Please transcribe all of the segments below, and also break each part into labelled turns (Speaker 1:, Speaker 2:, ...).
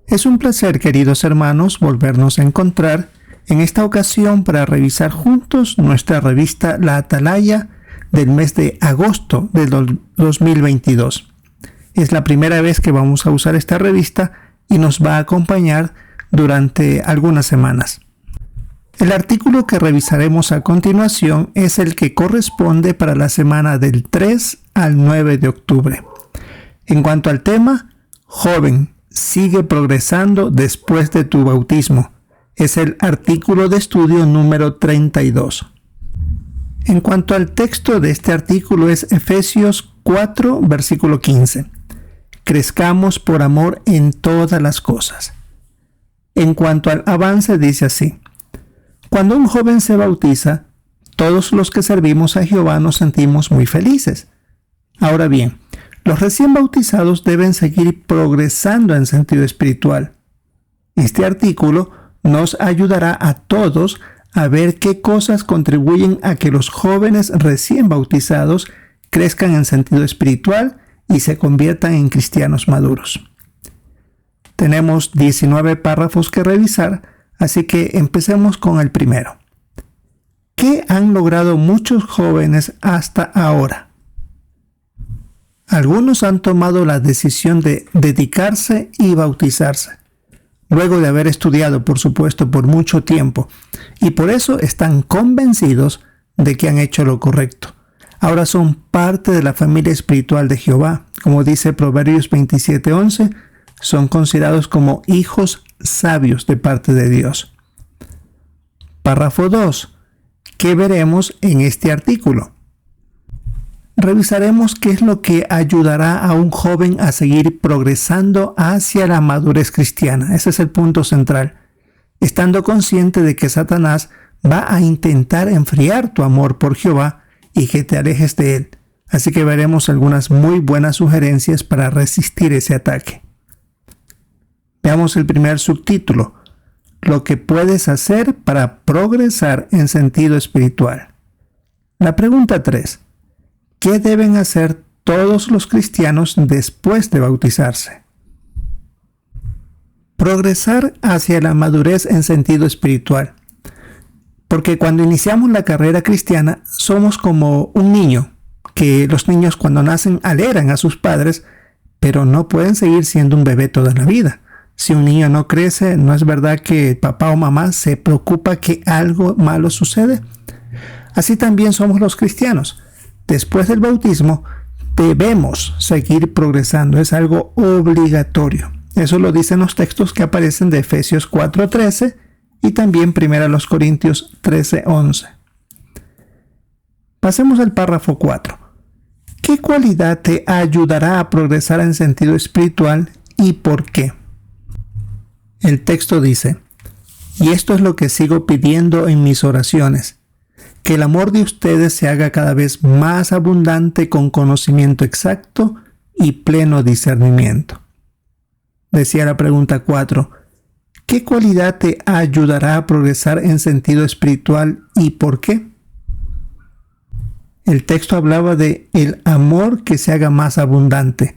Speaker 1: Es un placer, queridos hermanos, volvernos a encontrar en esta ocasión para revisar juntos nuestra revista La Atalaya del mes de agosto del 2022. Es la primera vez que vamos a usar esta revista y nos va a acompañar durante algunas semanas. El artículo que revisaremos a continuación es el que corresponde para la semana del 3 al 9 de octubre. En cuanto al tema, joven, sigue progresando después de tu bautismo. Es el artículo de estudio número 32. En cuanto al texto de este artículo es Efesios 4, versículo 15. Crezcamos por amor en todas las cosas. En cuanto al avance dice así. Cuando un joven se bautiza, todos los que servimos a Jehová nos sentimos muy felices. Ahora bien, los recién bautizados deben seguir progresando en sentido espiritual. Este artículo nos ayudará a todos a ver qué cosas contribuyen a que los jóvenes recién bautizados crezcan en sentido espiritual y se conviertan en cristianos maduros. Tenemos 19 párrafos que revisar, así que empecemos con el primero. ¿Qué han logrado muchos jóvenes hasta ahora? Algunos han tomado la decisión de dedicarse y bautizarse, luego de haber estudiado, por supuesto, por mucho tiempo, y por eso están convencidos de que han hecho lo correcto. Ahora son parte de la familia espiritual de Jehová. Como dice Proverbios 27:11, son considerados como hijos sabios de parte de Dios. Párrafo 2. ¿Qué veremos en este artículo? Revisaremos qué es lo que ayudará a un joven a seguir progresando hacia la madurez cristiana. Ese es el punto central. Estando consciente de que Satanás va a intentar enfriar tu amor por Jehová y que te alejes de él. Así que veremos algunas muy buenas sugerencias para resistir ese ataque. Veamos el primer subtítulo. Lo que puedes hacer para progresar en sentido espiritual. La pregunta 3. ¿Qué deben hacer todos los cristianos después de bautizarse? Progresar hacia la madurez en sentido espiritual. Porque cuando iniciamos la carrera cristiana, somos como un niño, que los niños cuando nacen alegran a sus padres, pero no pueden seguir siendo un bebé toda la vida. Si un niño no crece, ¿no es verdad que papá o mamá se preocupa que algo malo sucede? Así también somos los cristianos. Después del bautismo, debemos seguir progresando. Es algo obligatorio. Eso lo dicen los textos que aparecen de Efesios 4:13 y también 1 Corintios 13:11. Pasemos al párrafo 4. ¿Qué cualidad te ayudará a progresar en sentido espiritual y por qué? El texto dice, y esto es lo que sigo pidiendo en mis oraciones, que el amor de ustedes se haga cada vez más abundante con conocimiento exacto y pleno discernimiento. Decía la pregunta 4, ¿qué cualidad te ayudará a progresar en sentido espiritual y por qué? El texto hablaba de el amor que se haga más abundante,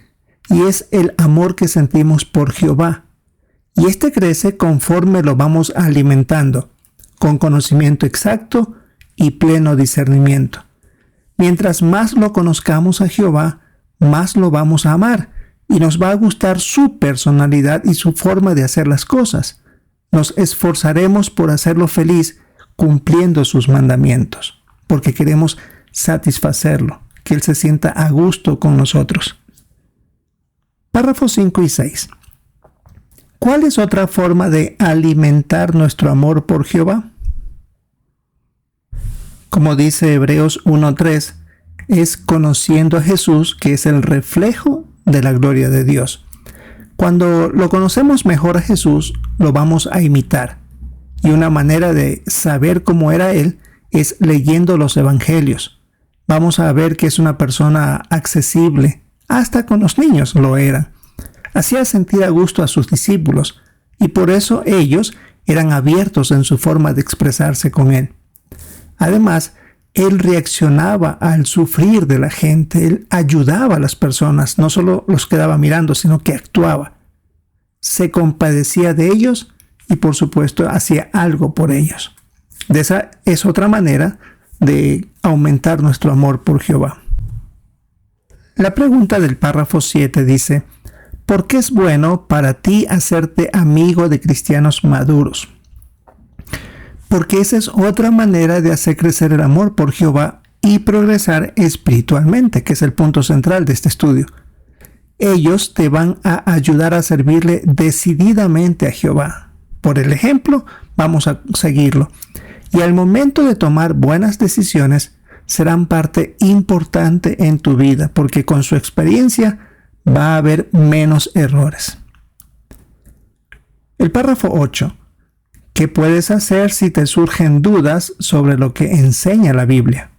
Speaker 1: y es el amor que sentimos por Jehová. Y este crece conforme lo vamos alimentando, con conocimiento exacto y pleno discernimiento. Mientras más lo conozcamos a Jehová, más lo vamos a amar y nos va a gustar su personalidad y su forma de hacer las cosas. Nos esforzaremos por hacerlo feliz cumpliendo sus mandamientos, porque queremos satisfacerlo, que Él se sienta a gusto con nosotros. Párrafos 5 y 6. ¿Cuál es otra forma de alimentar nuestro amor por Jehová? Como dice Hebreos 1:3, es conociendo a Jesús, que es el reflejo de la gloria de Dios. Cuando lo conocemos mejor a Jesús, lo vamos a imitar. Y una manera de saber cómo era Él es leyendo los evangelios. Vamos a ver que es una persona accesible, hasta con los niños lo era. Hacía sentir a gusto a sus discípulos y por eso ellos eran abiertos en su forma de expresarse con Él. Además, Él reaccionaba al sufrir de la gente, Él ayudaba a las personas, no solo los quedaba mirando, sino que actuaba. se compadecía de ellos y por supuesto hacía algo por ellos. De esa es otra manera de aumentar nuestro amor por Jehová. La pregunta del párrafo 7 dice: ¿por qué es bueno para ti hacerte amigo de cristianos maduros? Porque esa es otra manera de hacer crecer el amor por Jehová y progresar espiritualmente, que es el punto central de este estudio. Ellos te van a ayudar a servirle decididamente a Jehová. Por el ejemplo, vamos a seguirlo. Y al momento de tomar buenas decisiones, serán parte importante en tu vida, porque con su experiencia va a haber menos errores. El párrafo 8. ¿Qué puedes hacer si te surgen dudas sobre lo que enseña la Biblia?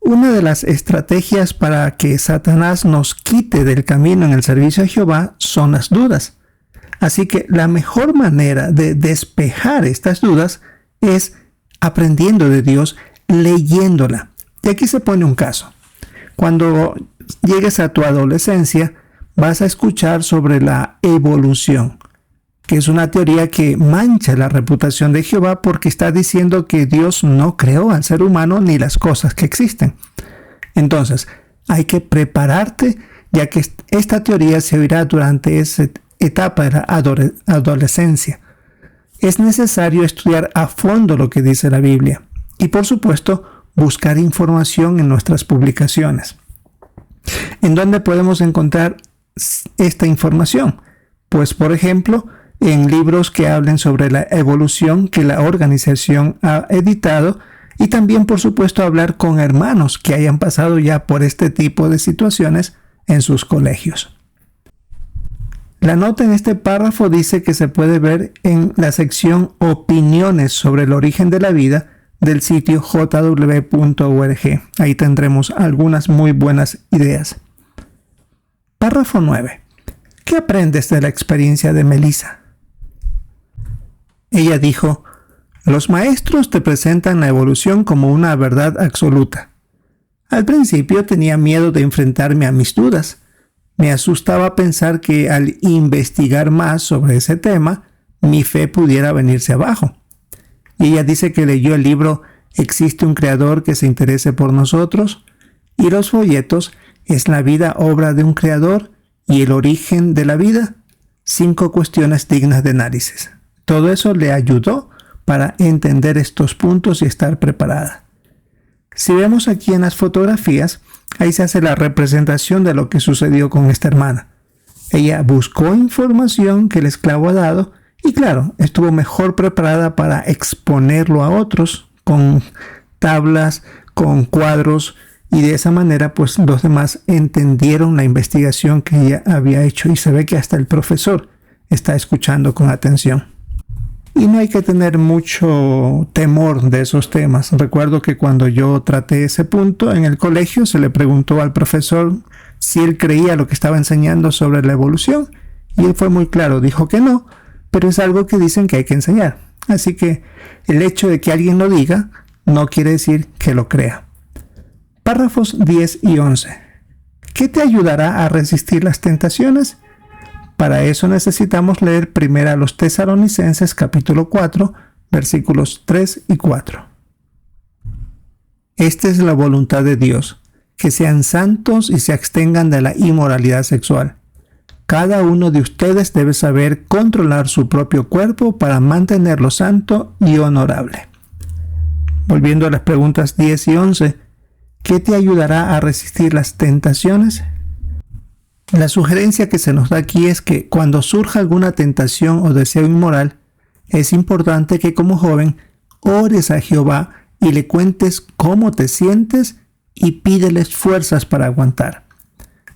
Speaker 1: Una de las estrategias para que Satanás nos quite del camino en el servicio a Jehová son las dudas. Así que la mejor manera de despejar estas dudas es aprendiendo de Dios, leyéndola. Y aquí se pone un caso. Cuando llegues a tu adolescencia, vas a escuchar sobre la evolución, que es una teoría que mancha la reputación de Jehová porque está diciendo que Dios no creó al ser humano ni las cosas que existen. Entonces, hay que prepararte, ya que esta teoría se oirá durante esa etapa de la adolescencia. Es necesario estudiar a fondo lo que dice la Biblia y, por supuesto, buscar información en nuestras publicaciones. ¿En dónde podemos encontrar esta información? Pues, por ejemplo, en libros que hablen sobre la evolución que la organización ha editado y también, por supuesto, hablar con hermanos que hayan pasado ya por este tipo de situaciones en sus colegios. La nota en este párrafo dice que se puede ver en la sección Opiniones sobre el origen de la vida del sitio jw.org. Ahí tendremos algunas muy buenas ideas. Párrafo 9. ¿Qué aprendes de la experiencia de Melissa? Ella dijo: los maestros te presentan la evolución como una verdad absoluta. Al principio tenía miedo de enfrentarme a mis dudas. Me asustaba pensar que al investigar más sobre ese tema, mi fe pudiera venirse abajo. Y ella dice que leyó el libro ¿Existe un creador que se interese por nosotros? Y los folletos ¿Es la vida obra de un creador? Y el origen de la vida. 5 cuestiones dignas de análisis. Todo eso le ayudó para entender estos puntos y estar preparada. Si vemos aquí en las fotografías, ahí se hace la representación de lo que sucedió con esta hermana. Ella buscó información que el esclavo ha dado y claro, estuvo mejor preparada para exponerlo a otros con tablas, con cuadros y de esa manera pues los demás entendieron la investigación que ella había hecho y se ve que hasta el profesor está escuchando con atención. Y no hay que tener mucho temor de esos temas. Recuerdo que cuando yo traté ese punto en el colegio se le preguntó al profesor si él creía lo que estaba enseñando sobre la evolución y él fue muy claro, dijo que no, pero es algo que dicen que hay que enseñar. Así que el hecho de que alguien lo diga no quiere decir que lo crea. Párrafos 10 y 11. ¿Qué te ayudará a resistir las tentaciones? Para eso necesitamos leer primero a los Tesalonicenses capítulo 4, versículos 3 y 4. Esta es la voluntad de Dios, que sean santos y se abstengan de la inmoralidad sexual. Cada uno de ustedes debe saber controlar su propio cuerpo para mantenerlo santo y honorable. Volviendo a las preguntas 10 y 11, ¿qué te ayudará a resistir las tentaciones? La sugerencia que se nos da aquí es que cuando surja alguna tentación o deseo inmoral, es importante que como joven ores a Jehová y le cuentes cómo te sientes y pídeles fuerzas para aguantar.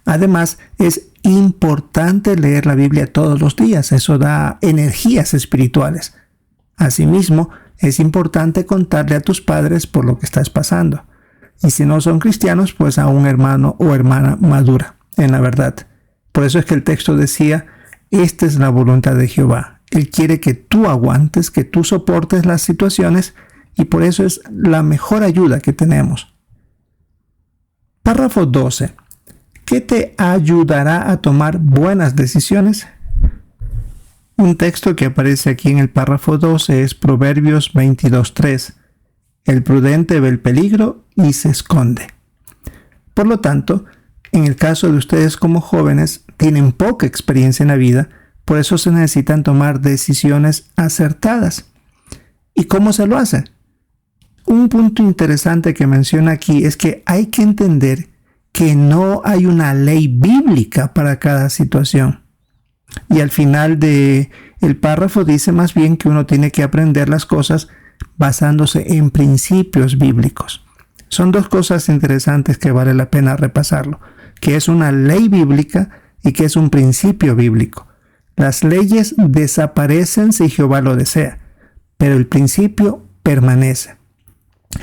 Speaker 1: Además, es importante leer la Biblia todos los días, eso da energías espirituales. Asimismo, es importante contarle a tus padres por lo que estás pasando. Y si no son cristianos, pues a un hermano o hermana madura en la verdad. Por eso es que el texto decía, esta es la voluntad de Jehová. Él quiere que tú aguantes, que tú soportes las situaciones y por eso es la mejor ayuda que tenemos. Párrafo 12. ¿Qué te ayudará a tomar buenas decisiones? Un texto que aparece aquí en el párrafo 12 es Proverbios 22:3. El prudente ve el peligro y se esconde. Por lo tanto, en el caso de ustedes como jóvenes, tienen poca experiencia en la vida, por eso se necesitan tomar decisiones acertadas. ¿Y cómo se lo hace? Un punto interesante que menciona aquí es que hay que entender que no hay una ley bíblica para cada situación. Y al final del párrafo dice más bien que uno tiene que aprender las cosas basándose en principios bíblicos. Son dos cosas interesantes que vale la pena repasarlo, que es una ley bíblica y que es un principio bíblico. Las leyes desaparecen si Jehová lo desea, pero el principio permanece.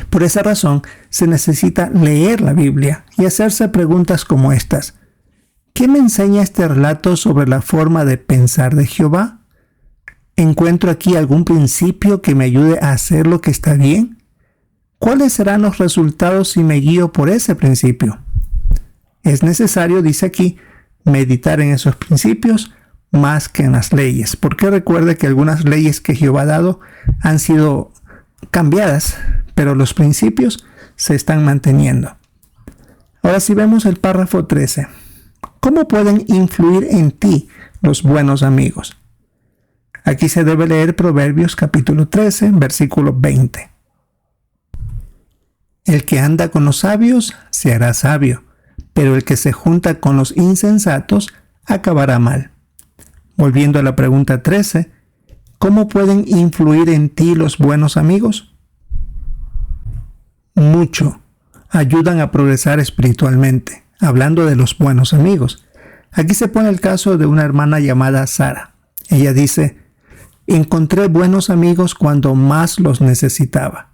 Speaker 1: Por esa razón, se necesita leer la Biblia y hacerse preguntas como estas. ¿Qué me enseña este relato sobre la forma de pensar de Jehová? ¿Encuentro aquí algún principio que me ayude a hacer lo que está bien? ¿Cuáles serán los resultados si me guío por ese principio? Es necesario, dice aquí, meditar en esos principios más que en las leyes, porque recuerde que algunas leyes que Jehová ha dado han sido cambiadas, pero los principios se están manteniendo. Ahora si vemos el párrafo 13, ¿cómo pueden influir en ti los buenos amigos? Aquí se debe leer Proverbios capítulo 13, versículo 20. El que anda con los sabios se hará sabio, pero el que se junta con los insensatos acabará mal. Volviendo a la pregunta 13, ¿cómo pueden influir en ti los buenos amigos? Mucho. Ayudan a progresar espiritualmente. Hablando de los buenos amigos. Aquí se pone el caso de una hermana llamada Sara. Ella dice, encontré buenos amigos cuando más los necesitaba.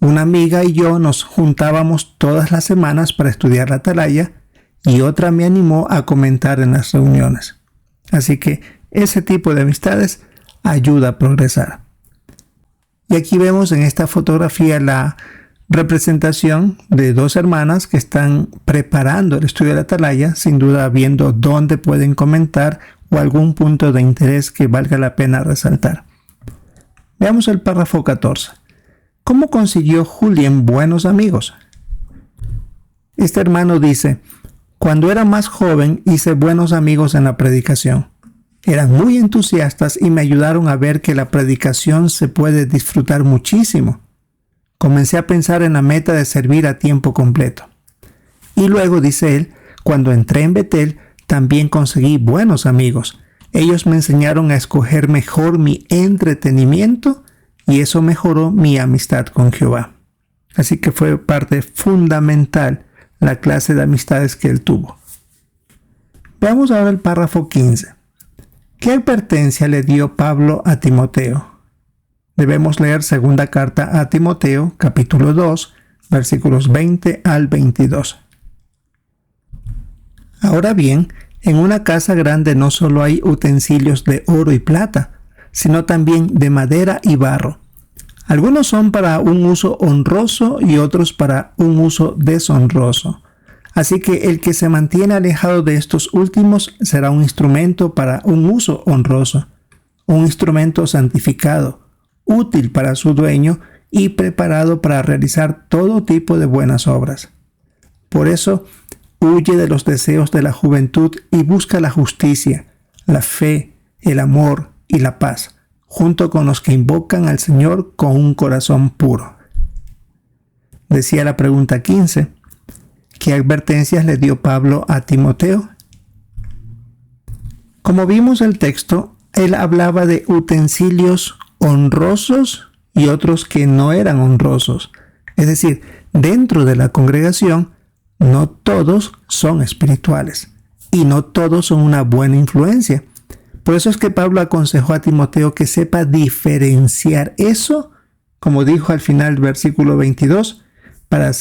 Speaker 1: Una amiga y yo nos juntábamos todas las semanas para estudiar la atalaya y otra me animó a comentar en las reuniones. Así que ese tipo de amistades ayuda a progresar. Y aquí vemos en esta fotografía la representación de dos hermanas que están preparando el estudio de la atalaya, sin duda viendo dónde pueden comentar o algún punto de interés que valga la pena resaltar. Veamos el párrafo 14. ¿Cómo consiguió Julián buenos amigos? Este hermano dice, cuando era más joven hice buenos amigos en la predicación. Eran muy entusiastas y me ayudaron a ver que la predicación se puede disfrutar muchísimo. Comencé a pensar en la meta de servir a tiempo completo. Y luego, dice él, cuando entré en Betel, también conseguí buenos amigos. Ellos me enseñaron a escoger mejor mi entretenimiento y eso mejoró mi amistad con Jehová. Así que fue parte fundamental la clase de amistades que él tuvo. Veamos ahora el párrafo 15. ¿Qué advertencia le dio Pablo a Timoteo? Debemos leer segunda carta a Timoteo, capítulo 2, versículos 20 al 22. Ahora bien, en una casa grande no solo hay utensilios de oro y plata, sino también de madera y barro. Algunos son para un uso honroso y otros para un uso deshonroso. Así que el que se mantiene alejado de estos últimos será un instrumento para un uso honroso, un instrumento santificado, útil para su dueño y preparado para realizar todo tipo de buenas obras. Por eso, huye de los deseos de la juventud y busca la justicia, la fe, el amor y la paz, junto con los que invocan al Señor con un corazón puro. Decía la pregunta 15, ¿qué advertencias le dio Pablo a Timoteo? Como vimos el texto, él hablaba de utensilios honrosos y otros que no eran honrosos. Es decir, dentro de la congregación, no todos son espirituales y no todos son una buena influencia. Por eso es que Pablo aconsejó a Timoteo que sepa diferenciar eso, como dijo al final del versículo 22, para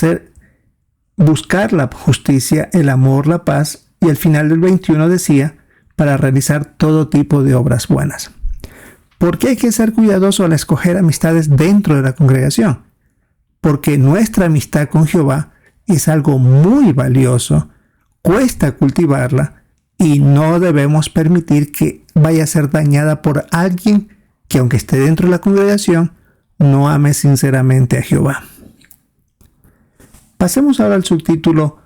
Speaker 1: buscar la justicia, el amor, la paz, y al final del 21 decía, para realizar todo tipo de obras buenas. ¿Por qué hay que ser cuidadoso al escoger amistades dentro de la congregación? Porque nuestra amistad con Jehová es algo muy valioso, cuesta cultivarla y no debemos permitir que vaya a ser dañada por alguien que, aunque esté dentro de la congregación, no ame sinceramente a Jehová. Pasemos ahora al subtítulo: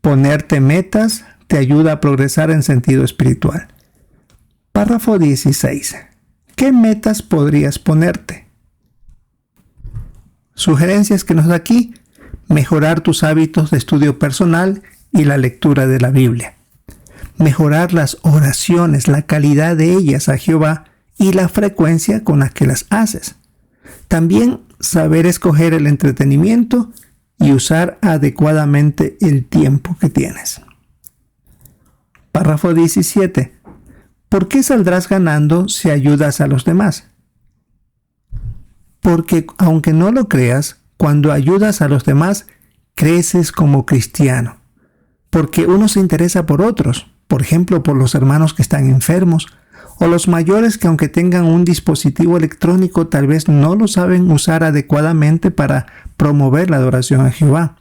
Speaker 1: Ponerte metas te ayuda a progresar en sentido espiritual. Párrafo 16. ¿Qué metas podrías ponerte? Sugerencias que nos da aquí: mejorar tus hábitos de estudio personal y la lectura de la Biblia. Mejorar las oraciones, la calidad de ellas a Jehová y la frecuencia con la que las haces. También saber escoger el entretenimiento y usar adecuadamente el tiempo que tienes. Párrafo 17. ¿Por qué saldrás ganando si ayudas a los demás? Porque, aunque no lo creas, cuando ayudas a los demás, creces como cristiano. Porque uno se interesa por otros, por ejemplo, por los hermanos que están enfermos, o los mayores que, aunque tengan un dispositivo electrónico, tal vez no lo saben usar adecuadamente para promover la adoración a Jehová.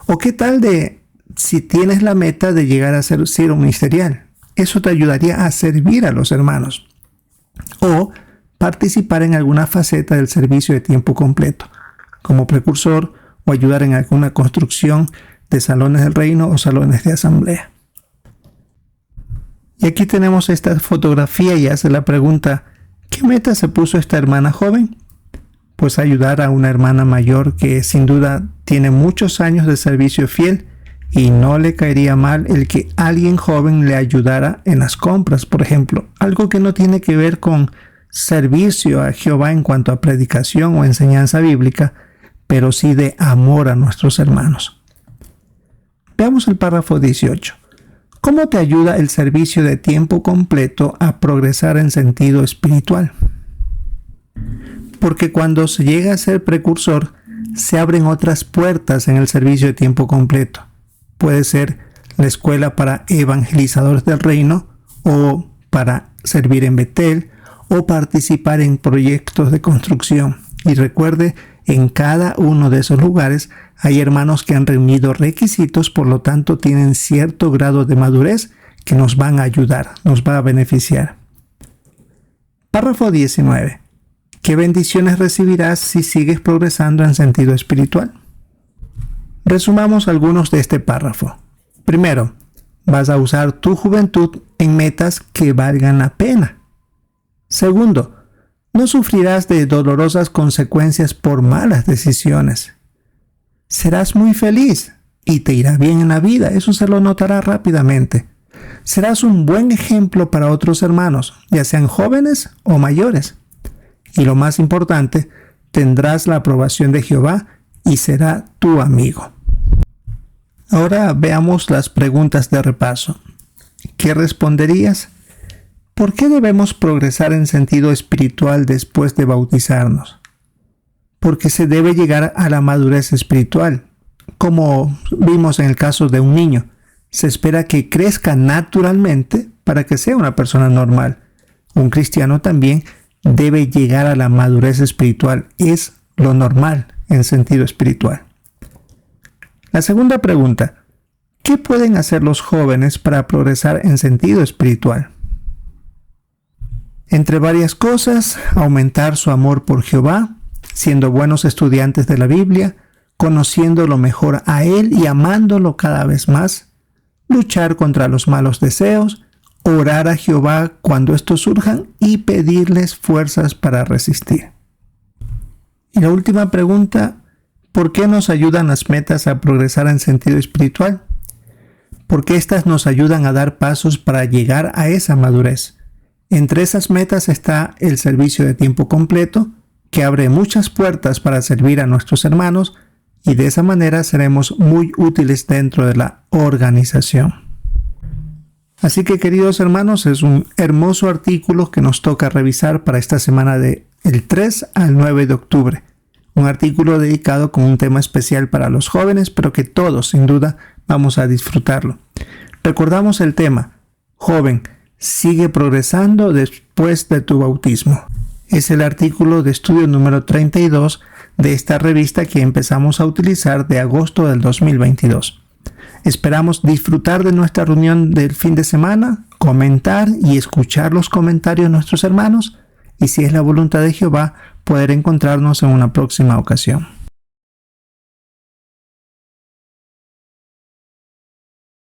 Speaker 1: ¿O qué tal de si tienes la meta de llegar a ser siervo ministerial? Eso te ayudaría a servir a los hermanos. O participar en alguna faceta del servicio de tiempo completo, como precursor, o ayudar en alguna construcción de salones del reino o salones de asamblea. Y aquí tenemos esta fotografía y hace la pregunta: ¿qué meta se puso esta hermana joven? Pues ayudar a una hermana mayor que sin duda tiene muchos años de servicio fiel, y no le caería mal el que alguien joven le ayudara en las compras, por ejemplo, algo que no tiene que ver con servicio a Jehová en cuanto a predicación o enseñanza bíblica, pero sí de amor a nuestros hermanos. Veamos el párrafo 18. ¿Cómo te ayuda el servicio de tiempo completo a progresar en sentido espiritual? Porque cuando se llega a ser precursor, se abren otras puertas en el servicio de tiempo completo. Puede ser la escuela para evangelizadores del reino, o para servir en Betel, o participar en proyectos de construcción. Y recuerde, en cada uno de esos lugares hay hermanos que han reunido requisitos, por lo tanto tienen cierto grado de madurez que nos van a ayudar, nos va a beneficiar. Párrafo 19. ¿Qué bendiciones recibirás si sigues progresando en sentido espiritual? Resumamos algunos de este párrafo. Primero, vas a usar tu juventud en metas que valgan la pena. Segundo, no sufrirás de dolorosas consecuencias por malas decisiones. Serás muy feliz y te irá bien en la vida, eso se lo notará rápidamente. Serás un buen ejemplo para otros hermanos, ya sean jóvenes o mayores. Y lo más importante, tendrás la aprobación de Jehová y será tu amigo. Ahora veamos las preguntas de repaso. ¿Qué responderías? ¿Por qué debemos progresar en sentido espiritual después de bautizarnos? Porque se debe llegar a la madurez espiritual. Como vimos en el caso de un niño, se espera que crezca naturalmente para que sea una persona normal. Un cristiano también debe llegar a la madurez espiritual. Es lo normal en sentido espiritual. La segunda pregunta: ¿qué pueden hacer los jóvenes para progresar en sentido espiritual? Entre varias cosas, aumentar su amor por Jehová, siendo buenos estudiantes de la Biblia, conociéndolo mejor a Él y amándolo cada vez más, luchar contra los malos deseos, orar a Jehová cuando estos surjan y pedirles fuerzas para resistir. Y la última pregunta: ¿por qué nos ayudan las metas a progresar en sentido espiritual? Porque éstas nos ayudan a dar pasos para llegar a esa madurez. Entre esas metas está el servicio de tiempo completo, que abre muchas puertas para servir a nuestros hermanos, y de esa manera seremos muy útiles dentro de la organización. Así que, queridos hermanos, es un hermoso artículo que nos toca revisar para esta semana del 3 al 9 de octubre. Un artículo dedicado con un tema especial para los jóvenes, pero que todos, sin duda, vamos a disfrutarlo. Recordamos el tema: joven, sigue progresando después de tu bautismo. Es el artículo de estudio número 32 de esta revista que empezamos a utilizar de agosto del 2022. Esperamos disfrutar de nuestra reunión del fin de semana, comentar y escuchar los comentarios de nuestros hermanos y, si es la voluntad de Jehová, poder encontrarnos en una próxima ocasión.